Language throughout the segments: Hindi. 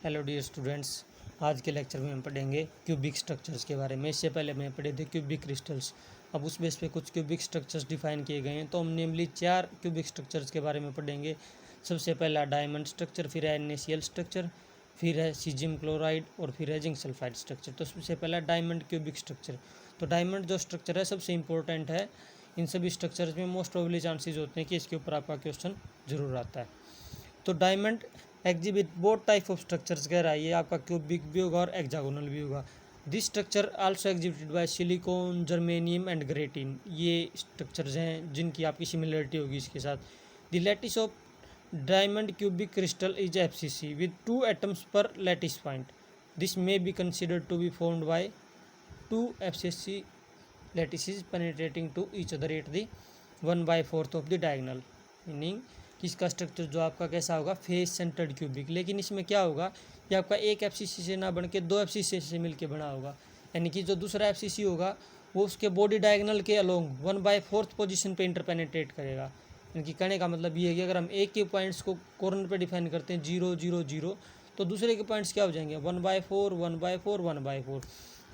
हेलो डियर स्टूडेंट्स, आज के लेक्चर में हम पढ़ेंगे क्यूबिक स्ट्रक्चर्स के बारे में। इससे पहले मैं पढ़े थे क्यूबिक क्रिस्टल्स। अब उस बेस पे कुछ क्यूबिक स्ट्रक्चर्स डिफाइन किए गए हैं, तो हम नेमली 4 क्यूबिक स्ट्रक्चर्स के बारे में पढ़ेंगे। सबसे पहला डायमंड स्ट्रक्चर, फिर है NaCl स्ट्रक्चर, फिर है सीजियम क्लोराइड और फिर है जिंक सल्फाइड स्ट्रक्चर। तो सबसे पहला डायमंड क्यूबिक स्ट्रक्चर। तो डायमंड जो स्ट्रक्चर है सबसे इंपॉर्टेंट है। इन सभी स्ट्रक्चर्स में मोस्ट प्रोबेबली चांसेस होते हैं कि इसके ऊपर आपका क्वेश्चन जरूर आता है। तो diamond exhibit both type of structures कह रहा है, ये आपका क्यूबिक भी होगा और हेक्सागोनल भी होगा। This structure also exhibited by silicon, germanium and grey tin. ये स्ट्रक्चर्स हैं जिनकी आपकी सिमिलरिटी होगी इसके साथ। The lattice of diamond cubic crystal is FCC with 2 atoms per lattice point. This may be considered to be formed by 2 FCC lattices penetrating to each other at the 1/4 of the diagonal, meaning कि इसका स्ट्रक्चर जो आपका कैसा होगा, फेस सेंटर्ड क्यूबिक। लेकिन इसमें क्या होगा, ये आपका एक FCC से ना बन के 2 FCC से मिलके बना होगा। यानी कि जो दूसरा FCC होगा वो उसके बॉडी डायगोनल के अलोंग 1/4 पोजीशन पे इंटरपेनेट्रेट करेगा। यानी कि कहने का मतलब ये है कि अगर हम एक के पॉइंट्स को कॉर्नर पे डिफाइन करते हैं 0 0 0, तो दूसरे के पॉइंट्स क्या हो जाएंगे 1/4 1/4 1/4।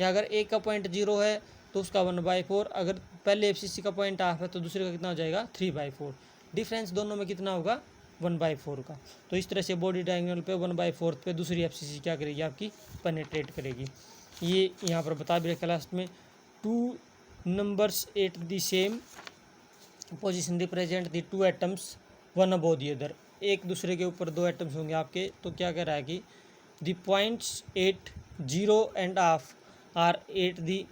या अगर एक का पॉइंट 0 है तो उसका 1/4, अगर पहले FCC का पॉइंट हाफ है तो दूसरे का कितना हो जाएगा 3/4। डिफरेंस दोनों में कितना होगा 1/4 का। तो इस तरह से बॉडी डायगोनल पे 1/4 पे दूसरी FCC क्या करेगी, आपकी पेनेट्रेट करेगी। ये यहाँ पर बता भी रखा लास्ट में, 2 numbers at the same position represent the 2 atoms one above the other. एक दूसरे के ऊपर 2 एटम्स होंगे आपके, तो क्या कह रहा है कि the points 8 0 and half are at the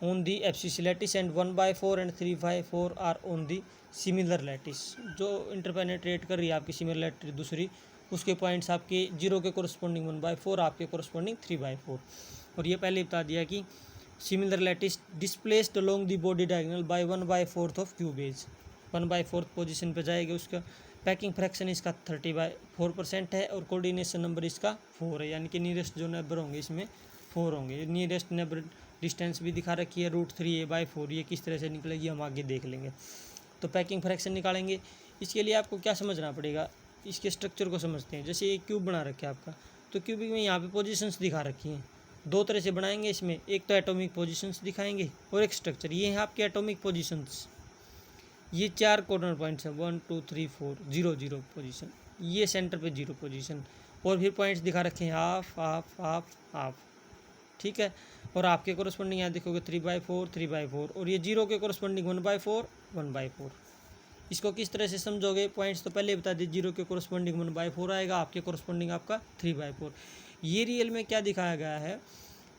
on the FCC lattice and 1/4 and 3/4 are on the similar lattice। जो इंटरपेनेट्रेट कर रही है आपकी सिमिलर लैटिस दूसरी, उसके पॉइंट्स आपके 0 के कोरस्पॉन्डिंग 1/4, आपके कोरस्पॉन्डिंग 3/4। और ये पहले बता दिया कि similar lattice displaced along the body diagonal by 1/4 of cube edge. 1/4 position पर जाएगी। उसका पैकिंग फ्रैक्शन इसका 30/4% है और कोऑर्डिनेशन नंबर इसका 4 है। यानी कि नियरेस्ट जो नेबर होंगे इसमें 4 होंगे। नियरेस्ट नेबर डिस्टेंस भी दिखा रखी है √3a/4। ये किस तरह से निकलेगी हम आगे देख लेंगे। तो पैकिंग फ्रैक्शन निकालेंगे। इसके लिए आपको क्या समझना पड़ेगा, इसके स्ट्रक्चर को समझते हैं। जैसे ये क्यूब बना रखे है आपका, तो क्यूबिक में यहाँ पे पोजीशंस दिखा रखी हैं। 2 तरह से बनाएंगे इसमें, एक तो एटॉमिक पोजीशंस दिखाएंगे और एक स्ट्रक्चर। ये है आपके एटॉमिक पोजीशंस। ये 4 कॉर्नर पॉइंट्स हैं 1 2 3 4 0 0 पोजीशन। ये सेंटर पे 0 पोजीशन और फिर पॉइंट्स दिखा रखे हैं हाफ हाफ हाफ हाफ, ठीक है। और आपके कोरस्पॉन्डिंग यहाँ देखोगे 3/4 3/4 और ये 0 के कोरस्पॉन्डिंग 1/4 1/4। इसको किस तरह से समझोगे, पॉइंट्स तो पहले बता दिए। 0 के कोरस्पॉन्डिंग 1/4 आएगा, आपके कोरस्पॉन्डिंग आपका 3/4। ये रियल में क्या दिखाया गया है,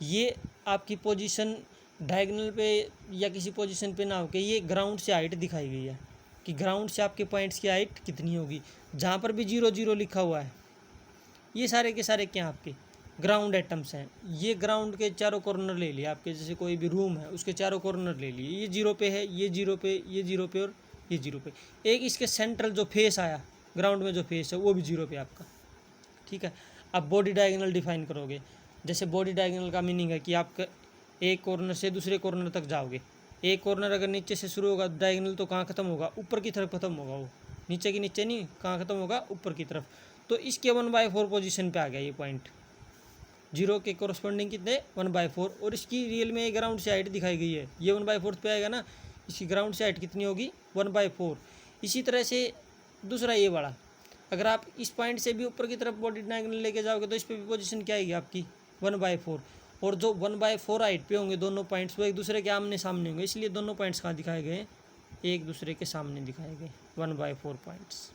ये आपकी पोजीशन डायगोनल पे या किसी पोजीशन पे ना होकर ये ग्राउंड से हाइट दिखाई गई है कि ग्राउंड से आपके पॉइंट्स की हाइट कितनी होगी। जहाँ पर भी 0 0 लिखा हुआ है ये सारे के सारे क्या आपके ग्राउंड एटम्स हैं। ये ग्राउंड के चारों कॉर्नर ले लिए आपके, जैसे कोई भी रूम है उसके चारों कॉर्नर ले लिए। ये 0 पे है, ये 0 पे, ये 0 पे और ये 0 पे। एक इसके सेंट्रल जो फेस आया ग्राउंड में, जो फेस है वो भी 0 पे आपका, ठीक है। अब बॉडी डायगोनल डिफाइन करोगे। जैसे बॉडी डायगोनल का मीनिंग है कि आप एक कॉर्नर से दूसरे कॉर्नर तक जाओगे। एक कॉर्नर अगर नीचे से शुरू होगा डायगोनल, तो कहाँ खत्म होगा, ऊपर की तरफ खत्म होगा। वो नीचे की नीचे नहीं, कहाँ खत्म होगा, ऊपर की तरफ। तो इसके 1/4 पोजीशन पे आ गया ये पॉइंट। 0 के कोरस्पॉन्डिंग कितने 1/4 और इसकी रियल में ग्राउंड से हाइट दिखाई गई है। ये 1/4 पे आएगा ना, इसकी ग्राउंड से हाइट कितनी होगी 1/4। इसी तरह से दूसरा ये वाला, अगर आप इस पॉइंट से भी ऊपर की तरफ बॉडी डायगोनल लेके जाओगे तो इस पर भी पोजीशन क्या आएगी आपकी 1/4। और जो 1/4 हाइट पे होंगे दोनों पॉइंट्स, वो एक दूसरे के आमने सामने होंगे। इसलिए दोनों पॉइंट्स कहाँ दिखाए गए, एक दूसरे के सामने दिखाए गए 1/4 पॉइंट्स।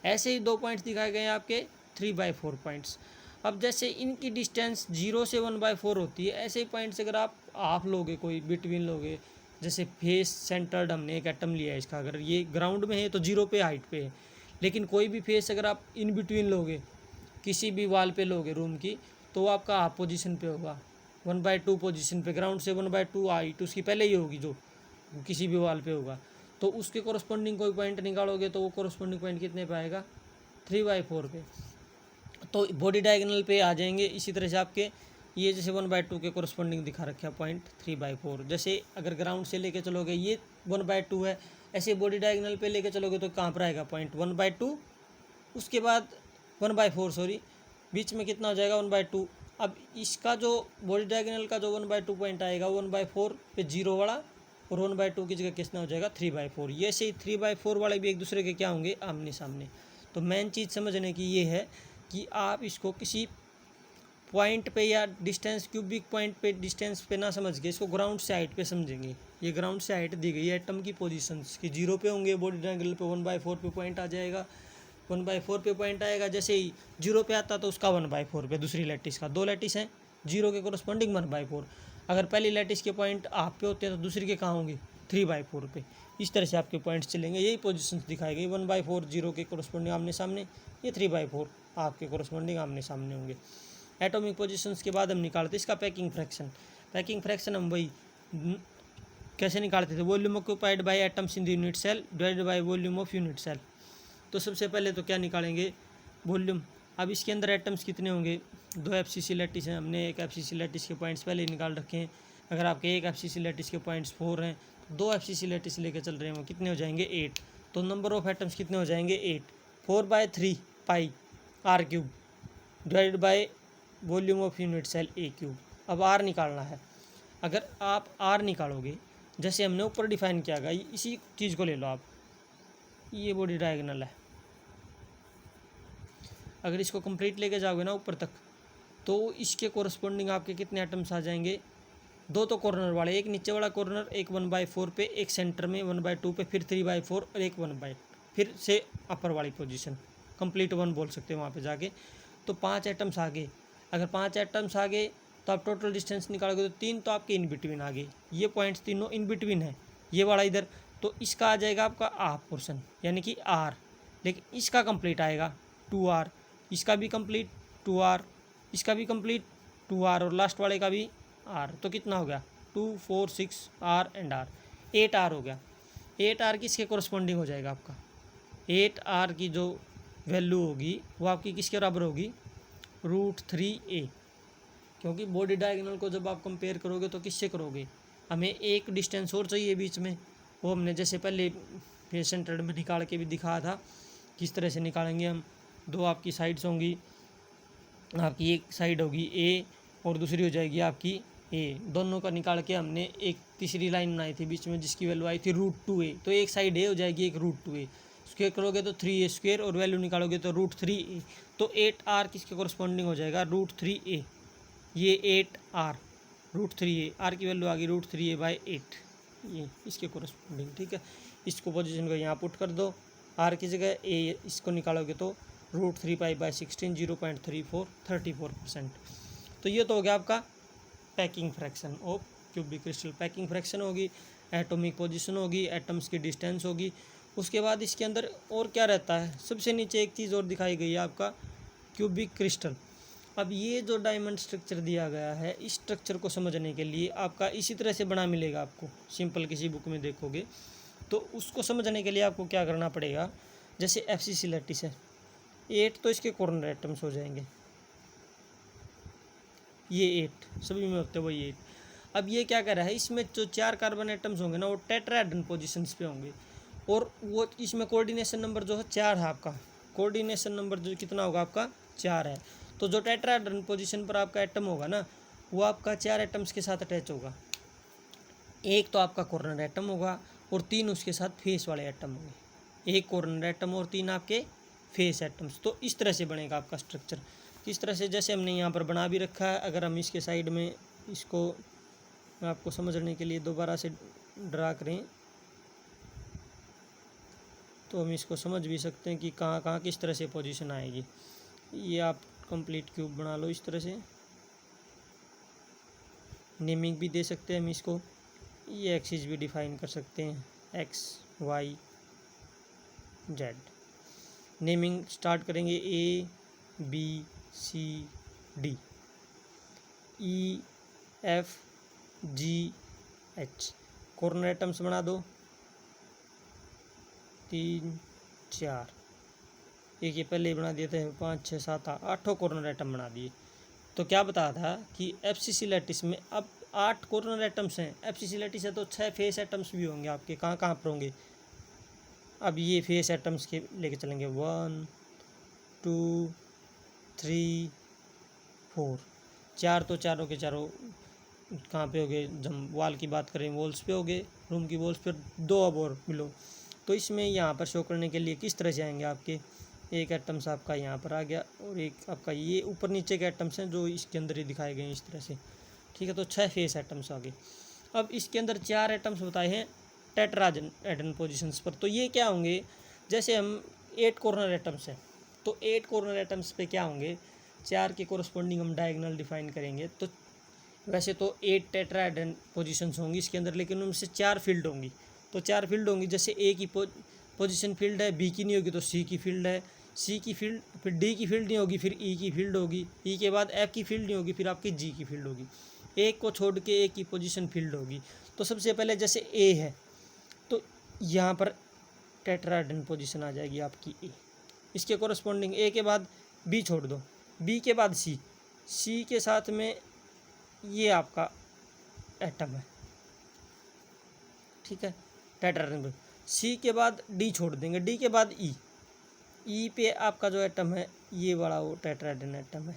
ऐसे ही 2 पॉइंट्स दिखाए गए हैं आपके 3/4 पॉइंट्स। अब जैसे इनकी डिस्टेंस 0 से 1/4 होती है, ऐसे ही पॉइंट्स अगर आप हाफ लोगे, कोई बिटवीन लोगे, जैसे फेस सेंटर्ड हमने एक एटम लिया है इसका, अगर ये ग्राउंड में है तो 0 पे हाइट पे है। लेकिन कोई भी फेस अगर आप इन बिटवीन लोगे, किसी भी वाल पे लोगे रूम की, तो वो आपका हाफ पोजीशन पे होगा 1/2 पोजीशन पे। ग्राउंड से 1/2 हाइट उसकी पहले ही होगी जो किसी भी वाल पे होगा, तो उसके कोरस्पॉन्डिंग कोई पॉइंट निकालोगे तो वो कोरस्पॉन्डिंग पॉइंट कितने पे आएगा 3/4 पे। तो बॉडी डायगोनल पे आ जाएंगे। इसी तरह से आपके ये जैसे 1/2 के कोरस्पॉन्डिंग दिखा रखे हैं पॉइंट 3/4। जैसे अगर ग्राउंड से लेके चलोगे ये 1/2 है, ऐसे बॉडी डायगोनल पे लेके चलोगे तो कहाँ पर आएगा पॉइंट 1/2, उसके बाद 1/4 सॉरी, बीच में कितना हो जाएगा 1/2। अब इसका जो बॉडी डायगोनल का जो 1/2 पॉइंट आएगा 1/4 पे जीरो वाला, और 1/2 की जगह कितना हो जाएगा 3/4। ये से 3/4 वाले भी एक दूसरे के क्या होंगे, आमने सामने। तो मेन चीज़ समझने की ये है कि आप इसको किसी पॉइंट पे या डिस्टेंस क्यूबिक पॉइंट पे डिस्टेंस पे ना समझ के इसको ग्राउंड से हाइट पे समझेंगे। ये ग्राउंड से हाइट दी गई है एटम की पोजीशंस की, जीरो पे होंगे बॉडी डायगोनल पे 1/4 पे पॉइंट आ जाएगा, 1/4 पे पॉइंट आएगा। जैसे ही जीरो पे आता तो उसका 1/4 पे दूसरी लैटिस का, दो लैटिस हैं जीरो के कोरस्पॉन्डिंग 1/4। अगर पहली लैटिस के पॉइंट आप पे होते हैं तो दूसरी के कहाँ होंगे 3/4 पे। इस तरह से आपके पॉइंट्स चलेंगे। यही पोजीशंस दिखाई गई, 1/4 जीरो के कोरस्पॉन्डिंग आमने सामने, ये 3/4 आपके कोरस्पॉन्डिंग आमने सामने होंगे। एटॉमिक पोजीशंस के बाद हम निकालते इसका पैकिंग फ्रैक्शन। पैकिंग फ्रैक्शन हम वही कैसे निकालते थे, volume occupied by atoms in the unit cell divided by volume of unit cell. तो सबसे पहले तो क्या निकालेंगे, वॉल्यूम। अब इसके अंदर एटम्स कितने होंगे, 2 FCC लैटिस हैं, हमने एक FCC लैटिस के पॉइंट्स पहले ही निकाल रखे हैं। अगर आपके एक FCC लैटिस के पॉइंट्स 4 हैं तो 2 FCC लैटिस लेके चल रहे हैं, वो कितने हो जाएंगे 8। तो नंबर ऑफ एटम्स कितने हो जाएंगे 8। 4/3 pi r³ divided by volume of unit cell A³। अब R निकालना है। अगर आप R निकालोगे जैसे हमने ऊपर डिफाइन किया गया, इसी चीज़ को ले लो आप, ये बॉडी डायगोनल है। अगर इसको कंप्लीट लेके जाओगे ना ऊपर तक तो इसके कोरस्पॉन्डिंग आपके कितने एटम्स आ जाएंगे, दो तो कॉर्नर वाले, एक नीचे वाला कॉर्नर, एक 1/4 पे, एक सेंटर में 1/2 पे, फिर 3/4 और एक 1/, फिर से अपर वाली पोजीशन, कंप्लीट 1 बोल सकते हैं वहाँ पे जाके। तो 5 एटम्स आ गए। अगर 5 एटम्स आ गए तो आप टोटल डिस्टेंस निकालोगे तो 3 तो आपके इन बिटवीन आ गए। ये पॉइंट्स तीनों इन बिटवीन है, ये वाला इधर, तो इसका आ जाएगा आपका हाफ पोर्शन यानी कि R। लेकिन इसका कंप्लीट आएगा 2R, इसका भी कंप्लीट 2R, इसका भी कंप्लीट 2R और लास्ट वाले का भी R। तो कितना हो गया 2 4 6 R एंड R, 8R हो गया। 8R किसके कोरस्पॉन्डिंग हो जाएगा आपका, 8R की जो वैल्यू होगी वो आपकी किसके बराबर होगी, √3a। क्योंकि बॉडी डायगोनल को जब आप कंपेयर करोगे तो किससे करोगे, हमें एक डिस्टेंस और चाहिए बीच में, वो हमने जैसे पहले फेस सेंटर्ड में निकाल के भी दिखाया था किस तरह से निकालेंगे हम। दो आपकी साइड्स होंगी, आपकी एक साइड होगी A और दूसरी हो जाएगी आपकी A, दोनों का निकाल के हमने एक तीसरी लाइन बनाई थी बीच में जिसकी वैल्यू आई थी √2a। तो एक साइड A हो जाएगी, एक √2a, स्क्वायर करोगे तो 3a² और वैल्यू निकालोगे तो √3a। तो 8R किसके कोरस्पॉन्डिंग हो जाएगा, √3a। ये 8R √3a, R की वैल्यू आ गई √3a/8, ये इसके कोरस्पॉन्डिंग। ठीक है, इसको पोजीशन को यहाँ पुट कर दो, R की जगह A, इसको निकालोगे तो √3π/16 0.34 34%। तो ये तो हो गया आपका packing fraction of cubic crystal. Packing fraction होगी, एटॉमिक पोजीशन होगी, एटम्स की डिस्टेंस होगी। उसके बाद इसके अंदर और क्या रहता है, सबसे नीचे एक चीज़ और दिखाई गई है आपका क्यूबिक क्रिस्टल। अब ये जो डायमंड स्ट्रक्चर दिया गया है, इस स्ट्रक्चर को समझने के लिए आपका इसी तरह से बना मिलेगा आपको, सिंपल किसी बुक में देखोगे तो उसको समझने के लिए आपको क्या करना पड़ेगा, जैसे FCC लैटिस है 8, तो इसके कॉर्नर एटम्स हो जाएंगे ये 8, सभी में होते हैं वही 8। अब ये क्या कर रहा है, इसमें जो 4 कार्बन एटम्स होंगे ना वो टेट्राहेड्रन पोजीशंस पे होंगे, और वो इसमें कोऑर्डिनेशन नंबर जो है 4 है आपका, कोऑर्डिनेशन नंबर जो कितना होगा आपका 4 है। तो जो टेट्राहेड्रन पोजीशन पर आपका एटम होगा ना वो आपका 4 एटम्स के साथ अटैच होगा। एक तो आपका कॉर्नर एटम होगा और 3 उसके साथ फेस वाले एटम होंगे, एक कॉर्नर एटम और 3 आपके फेस एटम्स। तो इस तरह से बनेगा आपका स्ट्रक्चर, किस तरह से, जैसे हमने यहाँ पर बना भी रखा है। अगर हम इसके साइड में इसको आपको समझने के लिए दोबारा से ड्रा करें तो हम इसको समझ भी सकते हैं कि कहाँ कहाँ किस तरह से पोजीशन आएगी। ये आप कंप्लीट क्यूब बना लो इस तरह से, नेमिंग भी दे सकते हैं हम इसको, ये एक्सिस भी डिफाइन कर सकते हैं X Y Z। Naming start करेंगे A B C D E F G H। Corner atoms बना दो 3 4, एक ये पहले ही बना दिए थे, 5 6 7 8 कॉर्नर एटम बना दिए। तो क्या बताया था कि FCC लैटिस में अब 8 कॉर्नर एटम्स हैं। FCC लैटिस है तो 6 फेस एटम्स भी होंगे आपके, कहाँ कहाँ पर होंगे। अब ये फेस एटम्स के लेके चलेंगे 1 2 3 4, 4 तो चारों के चारों कहाँ पे हो गए, जब वॉल की बात करें वॉल्स पे हो गए, रूम की वॉल्स पर 2 अब और बिलो। तो इसमें यहाँ पर शो करने के लिए किस तरह से आएंगे आपके, एक एटम्स आपका यहाँ पर आ गया और एक आपका ये ऊपर नीचे के एटम्स हैं जो इसके अंदर ही दिखाए गए हैं इस तरह से, ठीक है। तो 6 फेस एटम्स आ गए। अब इसके अंदर 4 एटम्स बताए हैं टेट्राहेड्रन पोजीशंस पर। तो ये क्या होंगे, जैसे हम 8 कॉर्नर एटम्स हैं तो 8 कॉर्नर एटम्स पे क्या होंगे, 4 के कोरस्पॉन्डिंग हम डायगोनल डिफाइन करेंगे। तो वैसे तो 8 टेट्राहेड्रन पोजीशंस होंगी इसके अंदर, लेकिन उनमें से 4 फील्ड होंगी। तो 4 फील्ड होंगी, जैसे ए की पोजीशन फील्ड है, बी की नहीं होगी तो सी की फील्ड है, सी की फील्ड, फिर डी की फील्ड नहीं होगी, फिर ई की फील्ड होगी, ई के बाद एफ की फील्ड नहीं होगी, फिर आपकी जी की फील्ड होगी। एक को छोड़ के एक की पोजीशन फील्ड होगी। तो सबसे पहले जैसे ए है तो यहाँ पर टेट्राहेड्रन पोजीशन आ जाएगी आपकी ए, इसके कोरस्पॉन्डिंग ए के बाद बी छोड़ दो, बी के बाद सी, सी के साथ में ये आपका एटम है, ठीक है, टेट्राहेड्रन। सी के बाद डी छोड़ देंगे, डी के बाद ई, ई पे आपका जो एटम है ये वाला वो टेट्राहेड्रन एटम है।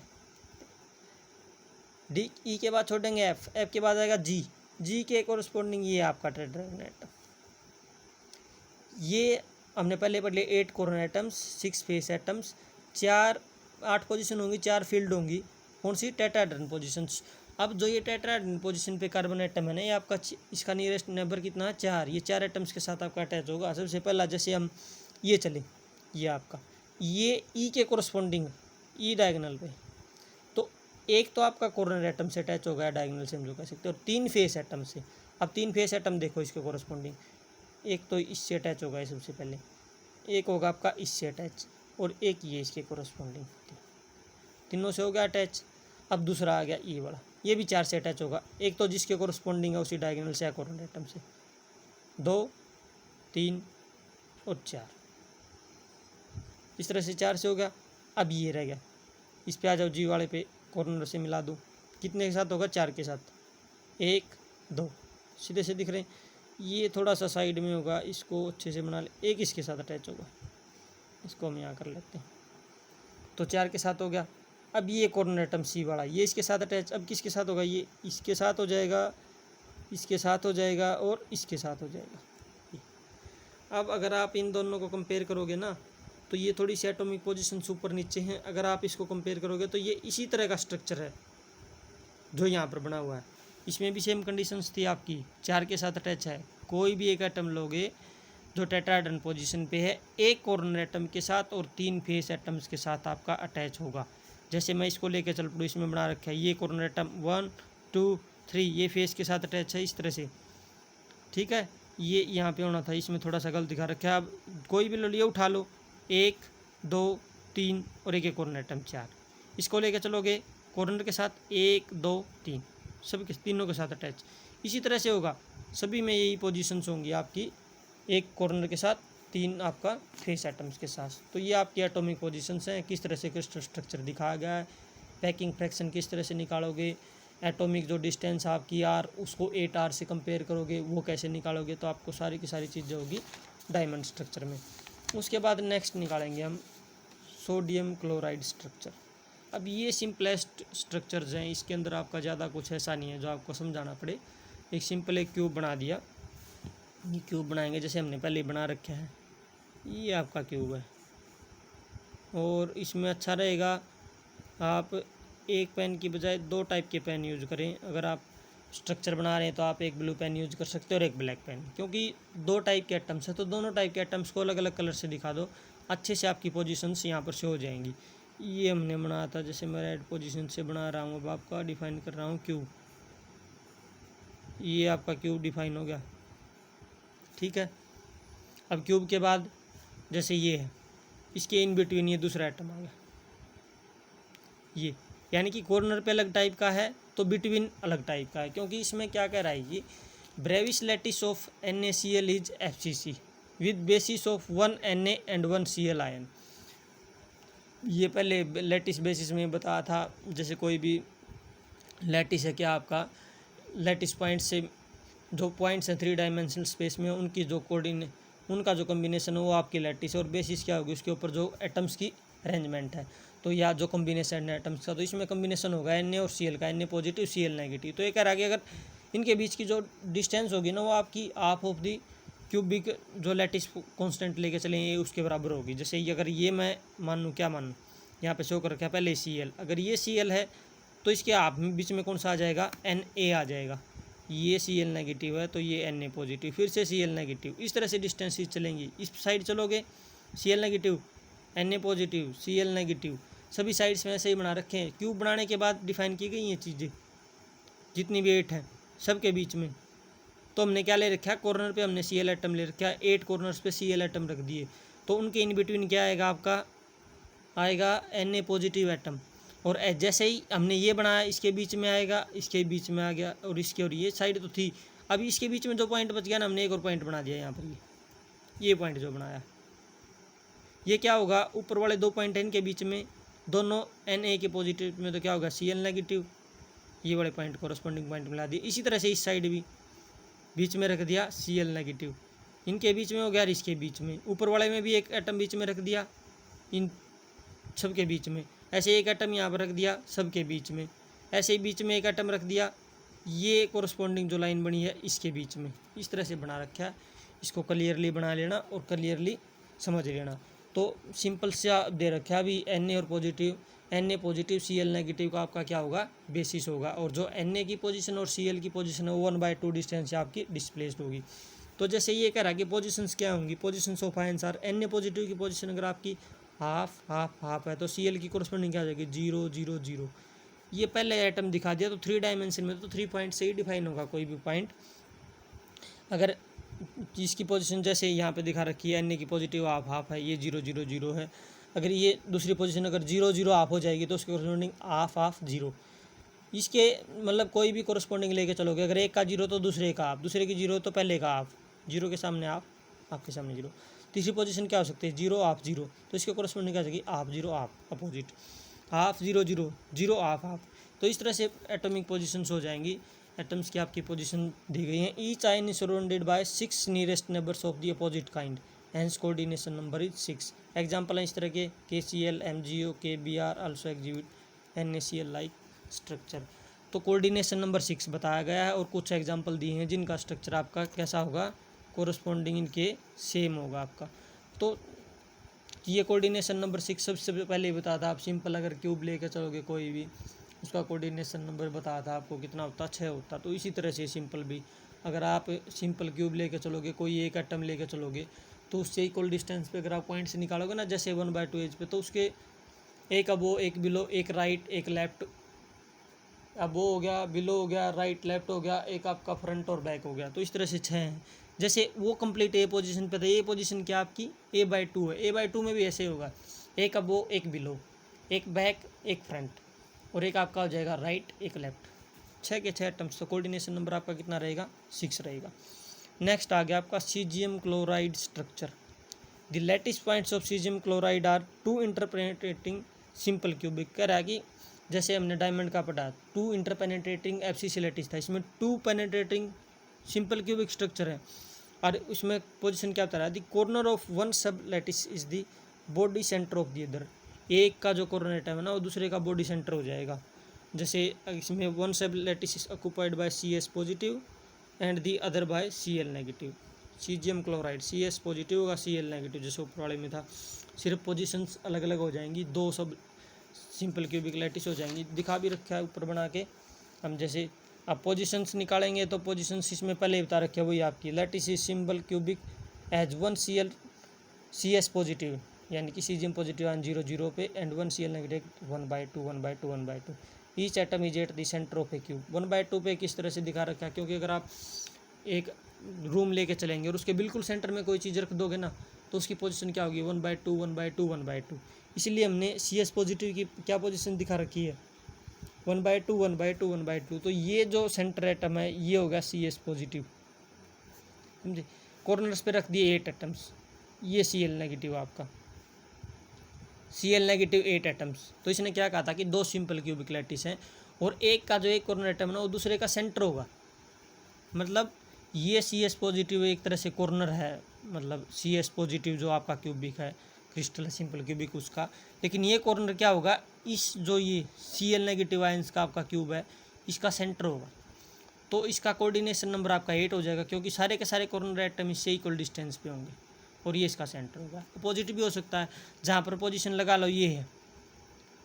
डी ई के बाद छोड़ेंगे एफ, एफ के बाद आएगा जी, जी के कोरस्पॉन्डिंग ये आपका टेट्राहेड्रन एटम। ये हमने पहले पढ़ लिया 8 corner atoms, 6 face atoms, 8 position होंगी, 4 फील्ड होंगी, कौन सी, टेट्राहेड्रन पोजीशंस। अब जो ये टेट्राहेड्रन पोजीशन पे कार्बन एटम है ना, ये आपका इसका नियरेस्ट नेबर कितना है, 4, ये 4 एटम्स के साथ आपका अटैच होगा। सबसे पहला जैसे हम ये चले, ये आपका ये ई के कोरस्पॉन्डिंग ई डायगोनल पे, तो एक तो आपका कॉर्नर एटम से अटैच होगा डायगोनल से हम जो कह सकते हैं, और 3 फेस एटम से। अब 3 फेस एटम देखो इसके कोरस्पॉन्डिंग, एक तो इससे अटैच होगा सबसे पहले, एक होगा आपका इससे अटैच, और एक ये इसके कोरस्पॉन्डिंग, तीनों से हो गया अटैच। अब दूसरा आ गया ये वाला, ये भी 4 से अटैच होगा, एक तो जिसके कोरस्पॉन्डिंग है उसी डायगोनल से कॉर्नर एटम से, 2, 3 और 4, इस तरह से 4 से हो गया। अब ये रह गया, इस पे आ जाओ, जी वाले पे कॉर्नर से मिला दो, कितने के साथ होगा, 4 के साथ, 1, 2 सीधे से दिख रहे हैं। ये थोड़ा सा साइड में होगा, इसको अच्छे से बना ले, एक इसके साथ अटैच होगा, इसको हम यहाँ कर लेते हैं, तो 4 के साथ हो गया। अब ये कॉर्नर एटम सी वाला, ये इसके साथ अटैच, अब किसके साथ होगा, ये इसके साथ हो जाएगा, इसके साथ हो जाएगा और इसके साथ हो जाएगा। अब अगर आप इन दोनों को कंपेयर करोगे ना, तो ये थोड़ी सी एटॉमिक पोजीशन ऊपर नीचे हैं। अगर आप इसको कंपेयर करोगे तो ये इसी तरह का स्ट्रक्चर है जो यहाँ पर बना हुआ है। इसमें भी सेम कंडीशंस थी आपकी, 4 के साथ अटैच है, कोई भी एक एटम लोगे जो टेट्राहेड्रन पोजीशन पे है, एक कॉर्नर एटम के साथ और 3 फेस एटम्स के साथ आपका अटैच होगा। जैसे मैं इसको लेके चल पड़ूँ, इसमें बना रखा है ये कॉर्नर एटम 1, 2, 3, ये फेस के साथ अटैच है इस तरह से, ठीक है। ये यहाँ पे होना था, इसमें थोड़ा सा गलत दिखा रखा है। अब कोई भी लो, ये उठा लो, 1, 2, 3 और एक कॉर्नर एटम 4, इसको लेके चलोगे कॉर्नर के साथ 1, 2, 3, सभी के तीनों के साथ अटैच। इसी तरह से होगा, सभी में यही पोजीशंस होंगी आपकी, एक कॉर्नर के साथ 3 आपका फेस एटम्स के साथ। तो ये आपकी एटॉमिक पोजीशंस हैं, किस तरह से क्रिस्टल स्ट्रक्चर दिखाया गया है, पैकिंग फ्रैक्शन किस तरह से निकालोगे, एटॉमिक जो डिस्टेंस आपकी आर उसको 8R से कंपेयर करोगे वो कैसे निकालोगे, तो आपको सारी की सारी चीज़ें होगी डायमंड स्ट्रक्चर में। उसके बाद नेक्स्ट निकालेंगे हम सोडियम क्लोराइड स्ट्रक्चर। अब ये सिंपलेस्ट स्ट्रक्चर्स हैं, इसके अंदर आपका ज़्यादा कुछ ऐसा नहीं है जो आपको समझाना पड़े। एक सिंपल एक क्यूब बना दिया, ये क्यूब बनाएंगे जैसे हमने पहले बना रखा है, ये आपका क्यूब है। और इसमें अच्छा रहेगा आप एक पेन की बजाय 2 टाइप के पेन यूज़ करें। अगर आप स्ट्रक्चर बना रहे हैं तो आप एक ब्लू पेन यूज़ कर सकते हो और एक ब्लैक पेन, क्योंकि 2 टाइप के एटम्स है तो दोनों टाइप के एटम्स को अलग अलग कलर से दिखा दो, अच्छे से आपकी पोजीशंस यहाँ पर शो हो जाएंगी। ये हमने बनाया था, जैसे मैं रेड पोजीशन से बना रहा हूँ, अब आपका डिफाइन कर रहा हूँ क्यूब, ये आपका क्यूब डिफाइन हो गया, ठीक है। अब क्यूब के बाद जैसे ये है, इसके इन बिटवीन ये दूसरा एटम आ गया, ये यानी कि कॉर्नर पे अलग टाइप का है तो बिटवीन अलग टाइप का है, क्योंकि इसमें क्या कह रहा है, ये Brevis lattice of NaCl is FCC with basis of 1 Na and 1 Cl ion. ये पहले लैटिस बेसिस में बताया था, जैसे कोई भी लैटिस है क्या आपका, लैटिस पॉइंट से जो पॉइंट्स हैं 3 डायमेंशनल स्पेस में, उनकी जो उनका जो कम्बिनेशन है वो आपकी लैटिस है, और बेसिस क्या होगी, उसके ऊपर जो एटम्स की अरेंजमेंट है। तो या जो कॉम्बिनेशन है एटम्स का, तो इसमें कॉम्बिनेशन होगा Na और Cl का, Na पॉजिटिव Cl नेगेटिव। तो ये कह रहा है कि अगर इनके बीच की जो डिस्टेंस होगी ना वो आपकी हाफ ऑफ दी क्यूबिक जो लैटिस कांस्टेंट लेके चलेंगे उसके बराबर होगी। जैसे ये अगर ये मैं मानूँ, क्या मानूँ, यहाँ पे शो कर रखा है पहले Cl, अगर ये Cl है तो इसके आप बीच में कौन सा आ जाएगा, Na आ जाएगा। ये Cl नेगेटिव है तो ये Na पॉजिटिव, फिर से Cl नेगेटिव, इस तरह से डिस्टेंसेस चलेंगी। इस साइड चलोगे Cl negative Na positive Cl negative, सभी साइड्स में ऐसे ही बना रखे हैं। क्यूब बनाने के बाद डिफाइन की गई ये चीज़ें जितनी भी 8 हैं सबके बीच में। तो हमने क्या ले रखा है, कॉर्नर पे हमने Cl एटम ले रखा है, 8 कॉर्नर्स पे Cl एटम रख दिए। तो उनके इन बिटवीन क्या आएगा, आपका आएगा Na पॉजिटिव एटम। और जैसे ही हमने ये बनाया इसके बीच में आएगा, इसके बीच में आ गया, और इसके और ये साइड तो थी। अभी इसके बीच में जो पॉइंट बच गया ना, हमने एक और पॉइंट बना दिया यहाँ पर। ये पॉइंट जो बनाया ये क्या होगा, ऊपर वाले 2 पॉइंट हैं इनके बीच में, दोनों Na के पॉजिटिव में, तो क्या होगा Cl नेगेटिव। ये वाले पॉइंट कोरस्पॉन्डिंग पॉइंट मिला दिए। इसी तरह से इस साइड भी बीच में रख दिया Cl नेगेटिव, इनके बीच में हो गया, इसके बीच में, ऊपर वाले में भी एक एटम बीच में रख दिया इन सब के बीच में। ऐसे एक एटम यहाँ पर रख दिया सबके बीच में, ऐसे ही बीच में एक एटम रख दिया, ये कोरस्पॉन्डिंग जो लाइन बनी है इसके बीच में। इस तरह से बना रखा है, इसको क्लियरली बना लेना और क्लियरली समझ लेना। तो सिंपल सा दे रखा है अभी Na और positive, Na positive Cl negative का आपका क्या होगा, बेसिस होगा। और जो Na की पोजीशन और Cl की पोजीशन है 1/2 डिस्टेंस से आपकी डिस्प्लेस्ड होगी। तो जैसे ये कह रहा है कि पोजीशंस क्या होंगी, positions of ions are, Na positive की पोजीशन अगर आपकी हाफ हाफ हाफ है तो Cl की कोरस्पॉन्डिंग क्या हो जाएगी, 0 0 0। ये पहले आइटम दिखा दिया, तो 3 डायमेंशन में तो 3 पॉइंट से ही डिफाइन होगा कोई भी पॉइंट। अगर इसकी पोजीशन जैसे यहाँ पे दिखा रखी है Na की पॉजिटिव हाफ हाफ है, ये 0 0 0 है। अगर ये दूसरी पोजीशन अगर 0 0 हाफ हो जाएगी तो उसके कोरस्पॉन्डिंग हाफ हाफ 0। इसके मतलब कोई भी कोरस्पॉन्डिंग लेके चलोगे, अगर एक का 0 तो दूसरे का हाफ, दूसरे की 0 तो पहले का हाफ, 0 के सामने हाफ, हाफ के सामने 0। तीसरी पोजीशन क्या हो सकती है, 0 हाफ 0, तो इसके कोरस्पॉन्डिंग क्या हो जाएगी, half 0 half, opposite, half 0 0 0 half half. तो इस तरह से एटॉमिक पोजीशंस हो जाएंगी। एटम्स की आपकी पोजीशन दी गई है। Each ion is surrounded by 6 nearest neighbours of the opposite kind, hence coordination number is 6। Example है इस तरह के KCl MgO KBr also exhibit NaCl like structure. तो कोऑर्डिनेशन नंबर 6 बताया गया है और कुछ एग्जाम्पल दिए हैं जिनका स्ट्रक्चर आपका कैसा होगा, कोरस्पॉन्डिंग इनके सेम होगा आपका। तो ये कोऑर्डिनेशन नंबर 6 सबसे पहले ही बताया था। आप सिंपल अगर क्यूब लेकर चलोगे कोई भी, उसका कोऑर्डिनेशन नंबर बताया था आपको कितना होता, 6 होता। तो इसी तरह से सिंपल भी अगर आप सिंपल क्यूब लेकर चलोगे, कोई एक एटम लेकर चलोगे, तो उससे इक्वल डिस्टेंस पे अगर आप पॉइंट्स निकालोगे ना, जैसे 1/2 एज पे, तो उसके एक अबो एक बिलो, एक राइट एक लेफ्ट, अबो हो गया, बिलो हो गया, राइट लेफ्ट हो गया, एक आपका फ्रंट और बैक हो गया। तो इस तरह से 6 हैं। जैसे वो कंप्लीट ए पोजीशन पे था, ये पोजीशन क्या आपकी A/2 है, A/2 में भी ऐसे होगा, एक अबो एक बिलो, एक बैक एक फ्रंट, और एक आपका हो जाएगा राइट एक लेफ्ट। 6 के 6 एटम्स। तो कोऑर्डिनेशन नंबर आपका कितना रहेगा, 6 रहेगा। नेक्स्ट आ गया आपका caesium chloride structure. The lattice points of caesium chloride are 2 interpenetrating simple cubic. कह रहा है कि जैसे हमने डायमंड का पढ़ा 2 इंटरपेनेट्रेटिंग एफसीसी लैटिस था, इसमें 2 पेनेट्रेटिंग सिंपल क्यूबिक स्ट्रक्चर है। और उसमें पोजीशन क्या बता रहा है, द कॉर्नर ऑफ वन सब lattice is the body centre of the other. एक का जो कॉर्नर एटम है ना वो दूसरे का बॉडी सेंटर हो जाएगा। जैसे इसमें वन सब lattice is occupied by CS positive and the other by Cl negative. Caesium chloride CS positive होगा, Cl नेगेटिव, जैसे ऊपर वाले में था। सिर्फ पोजीशंस अलग अलग हो जाएंगी, 2 सब सिंपल क्यूबिक लैटिस हो जाएंगी। दिखा भी रखा है ऊपर बना के हम। जैसे अब पोजीशंस निकालेंगे तो पोजीशंस इसमें पहले ही बता रखे हैं, वही आपकी lattice is simple cubic as 1 CS positive, यानी कि सीजियम पॉजिटिव ऑन 0 0 पे, and 1 Cl negative 1/2 1/2 1/2। Each atom is at the centre of a cube. 1/2 पे किस तरह से दिखा रखा है, क्योंकि अगर आप एक रूम लेके चलेंगे और उसके बिल्कुल सेंटर में कोई चीज़ रख दोगे ना, तो उसकी पोजीशन क्या होगी, 1/2 1/2 1/2। इसलिए हमने CS पॉजिटिव की क्या पोजीशन दिखा रखी है, 1/2 1/2 1/2। तो ये जो सेंटर एटम है ये होगा CS पॉजिटिव, समझे। कॉर्नर्स पे रख दिए 8 एटम्स, ये Cl नेगेटिव आपका, Cl नेगेटिव 8 एटम्स। तो इसने क्या कहा था कि 2 सिंपल क्यूबिक लैटिस हैं और एक का जो एक कॉर्नर एटम है ना वो दूसरे का सेंटर होगा। मतलब ये CS पॉजिटिव एक तरह से कॉर्नर है, मतलब CS पॉजिटिव जो आपका क्यूबिक है क्रिस्टल है सिंपल क्यूबिक उसका। लेकिन ये कॉर्नर क्या होगा, इस जो ये Cl नेगेटिव आयंस का आपका क्यूब है इसका सेंटर होगा, तो इसका कोऑर्डिनेशन नंबर आपका 8 हो जाएगा, क्योंकि सारे के सारे कॉर्नर एटम इससे इक्वल डिस्टेंस पे होंगे और ये इसका सेंटर होगा। अपोजिट भी हो सकता है, जहाँ पर पोजीशन लगा लो ये है।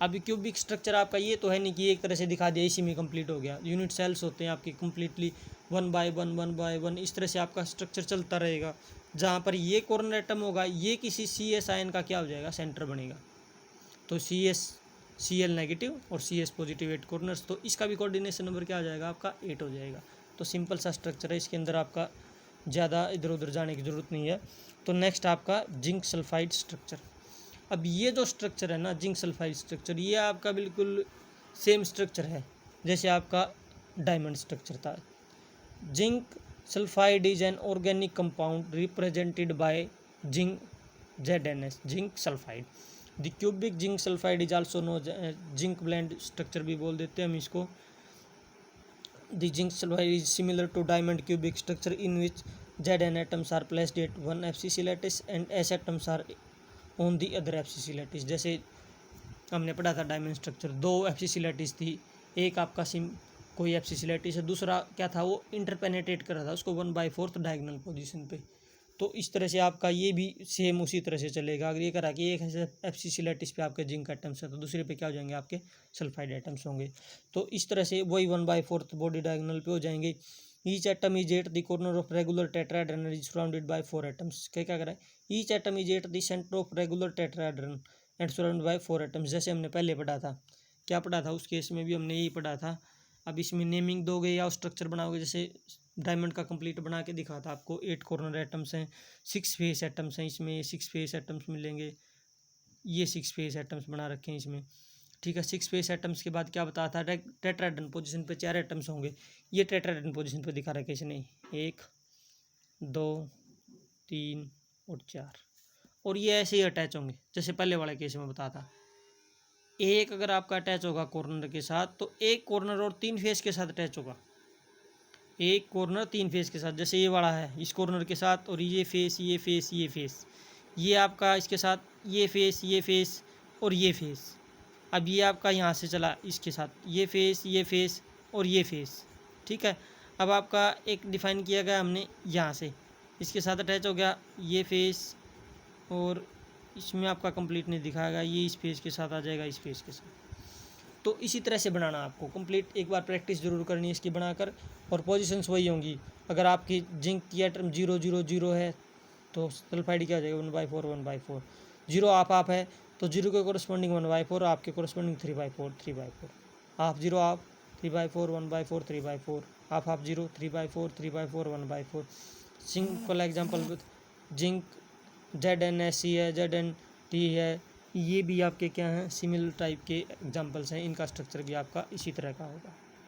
अभी क्यूबिक स्ट्रक्चर आपका ये तो है नहीं कि एक तरह से दिखा दिया इसी में कंप्लीट हो गया। यूनिट सेल्स होते हैं आपके कंप्लीटली 1 बाय 1 इस तरह से आपका स्ट्रक्चर चलता रहेगा। जहाँ पर ये कॉर्नर एटम होगा ये किसी CS आयन का क्या हो जाएगा, सेंटर बनेगा। तो Cl नेगेटिव और CS पॉजिटिव 8 कॉर्नर्स, तो इसका भी कोऑर्डिनेशन नंबर क्या हो जाएगा आपका 8 हो जाएगा। तो सिंपल सा स्ट्रक्चर है, इसके अंदर आपका ज़्यादा इधर उधर जाने की ज़रूरत नहीं है। तो नेक्स्ट आपका जिंक सल्फाइड स्ट्रक्चर। अब ये जो स्ट्रक्चर है ना जिंक सल्फाइड स्ट्रक्चर, ये आपका बिल्कुल सेम स्ट्रक्चर है जैसे आपका डायमंड स्ट्रक्चर था। Zinc sulphide is an organic compound represented by zinc ZnS, zinc sulphide. The cubic zinc sulphide is also known zinc blende structure भी बोल देते हैं हम इसको। The zinc sulphide is similar to diamond cubic structure in which Zn atoms are placed at one FCC lattice and S atoms are on the other FCC lattice। जैसे हमने पढ़ा था डायमंड स्ट्रक्चर, 2 FCC लैटिस थी, एक आपका कोई FCC लैटिस है, दूसरा क्या था वो इंटरपेनेट्रेट कर रहा था उसको 1/4 डायगोनल पोजीशन पे। तो इस तरह से आपका ये भी सेम उसी तरह से चलेगा। अगर ये करा कि एक FCC लैटिस पे आपके जिंक एटम्स है तो दूसरे पे क्या हो जाएंगे आपके सल्फाइड एटम्स होंगे। तो इस तरह से वही 1/4 बॉडी डायगोनल पे हो जाएंगे। Each atom is at the corner of regular tetrahedron is surrounded bye 4 atoms. क्या क्या करा है, each atom is at the centre of regular tetrahedron and surrounded by 4 atoms. जैसे हमने पहले पढ़ा था, क्या पढ़ा था उस केस में भी हमने यही पढ़ा था। अब इसमें नेमिंग दोगे या स्ट्रक्चर बनाओगे, जैसे डायमंड का कंप्लीट बना के दिखा था आपको। 8 कॉर्नर एटम्स हैं, 6 फेस एटम्स हैं, इसमें 6 फेस एटम्स मिलेंगे, ये 6 फेस एटम्स बना रखे हैं इसमें, ठीक है। 6 फेस एटम्स के बाद क्या बताया था, टेट्राहेड्रन पोजीशन पे 4 एटम्स होंगे, ये टेट्राहेड्रन पोजीशन पे दिखा रखे इसने 1 2 3 और 4, और ये ऐसे ही अटैच होंगे जैसे पहले वाले केस में बताया था। एक अगर आपका अटैच होगा कॉर्नर के साथ तो एक कॉर्नर और 3 फेस के साथ अटैच होगा, एक कॉर्नर 3 फेस के साथ, जैसे ये वाला है इस कॉर्नर के साथ, और ये फेस ये फेस ये फेस, ये आपका इसके साथ ये फेस और ये फेस। अब ये आपका यहाँ से चला इसके साथ ये फेस और ये फेस, ठीक है। अब आपका एक डिफाइन किया गया हमने यहाँ से, इसके साथ अटैच हो गया ये फेस, और इसमें आपका कंप्लीट नहीं दिखाएगा, ये इस फेस के साथ आ जाएगा इस फेस के साथ। तो इसी तरह से बनाना आपको कंप्लीट, एक बार प्रैक्टिस जरूर करनी है इसकी बनाकर, और पोजीशंस वही होंगी। अगर आपकी जिंक की एटम 0 0 0 है तो सल्फाइड क्या हो जाएगा 1/4 0 आप है तो 0 के कोरस्पॉन्डिंग 1/4, आपके कोरस्पॉन्डिंग 3/4 हाफ 0 आप 3/4 1/4 3/4 half 0 3/4 1/4। Simple example zinc ZnSe है, ZnT है, ये भी आपके क्या हैं सिमिलर टाइप के एग्जांपल्स हैं, इनका स्ट्रक्चर भी आपका इसी तरह का होगा।